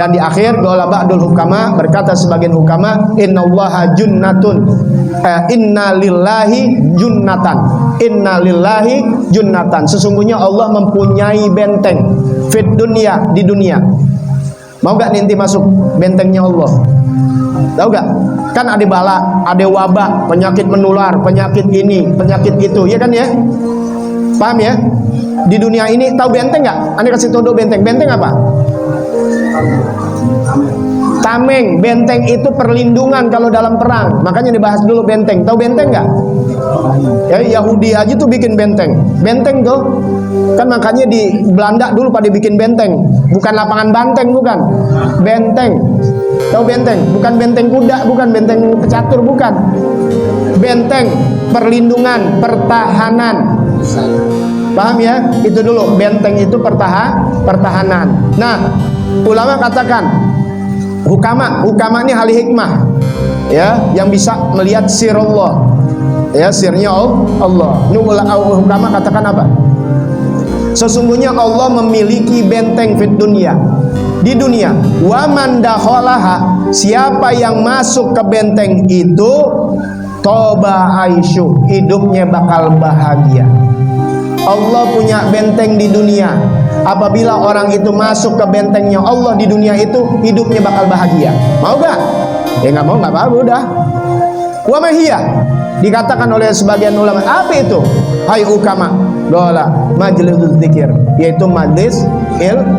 Dan di akhir qala ba'dul hukama, berkata sebagian hukama, innallaha junnatun, inna lillahi junnatan, inna lillahi junnatan, sesungguhnya Allah mempunyai benteng fit dunia, di dunia. Mau gak nanti masuk bentengnya Allah? Tahu gak? Kan ada bala, ada wabah, penyakit menular, penyakit ini, penyakit itu, ya kan ya? Paham ya? Di dunia ini tahu benteng gak? Anda kasih tahu benteng. Benteng apa? Tameng. Benteng itu perlindungan kalau dalam perang. Makanya dibahas dulu benteng. Tahu benteng gak? Ya, Yahudi aja tuh bikin benteng. Benteng tuh kan, makanya di Belanda dulu pada bikin benteng. Bukan lapangan banteng, bukan. Benteng. Tahu benteng? Bukan benteng kuda, bukan benteng pecatur, bukan. Benteng perlindungan, pertahanan. Paham ya? Itu dulu, benteng itu pertahanan. Nah, ulama katakan, hukama ini ahli hikmah, ya, yang bisa melihat sir Allah, ya, sirnya Allah. Ini hukama katakan apa? Sesungguhnya Allah memiliki benteng fit dunia, di dunia. Wa man dakhalaha, siapa yang masuk ke benteng itu, toba aisyu, hidupnya bakal bahagia. Allah punya benteng di dunia. Apabila orang itu masuk ke bentengnya Allah di dunia itu, hidupnya bakal bahagia. Mau gak? Ya nggak mau, nggak apa-apa, udah. Wa mahiyya, dikatakan oleh sebagian ulama, apa itu? Hai ukama, dola majlisul dzikir, yaitu majlis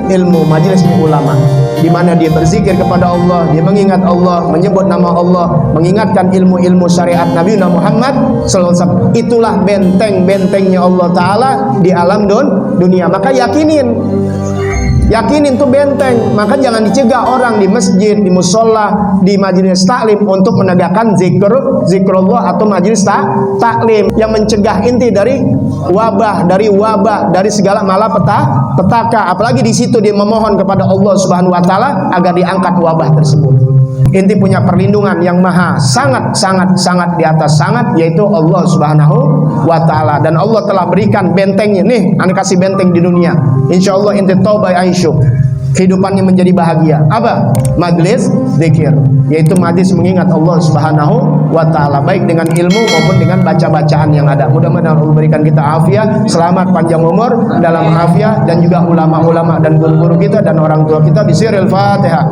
ilmu, majlis ulama, di mana dia berzikir kepada Allah, dia mengingat Allah, menyebut nama Allah, mengingatkan ilmu-ilmu syariat Nabi Muhammad SAW. Itulah benteng-bentengnya Allah Ta'ala di alam dunia. Maka yakinin tuh benteng. Maka jangan dicegah orang di masjid, di musola, di majelis taklim untuk menegakkan zikrullah atau majelis taklim yang mencegah inti dari wabah, dari segala malapetaka. Apalagi di situ dia memohon kepada Allah Subhanahu wa taala agar diangkat wabah tersebut. Inti punya perlindungan yang maha sangat di atas sangat, yaitu Allah Subhanahu wa taala. Dan Allah telah berikan bentengnya. Nih, Anda kasih benteng di dunia. Insyaallah inti tauba aisyuk, kehidupannya menjadi bahagia. Apa? Majlis zikir, yaitu majlis mengingat Allah Subhanahu wa taala, baik dengan ilmu maupun dengan baca-bacaan yang ada. Mudah-mudahan Allah berikan kita afiat, selamat, panjang umur dalam afiat, dan juga ulama-ulama dan guru-guru kita dan orang tua kita. Bismillahirrahmanirrahim.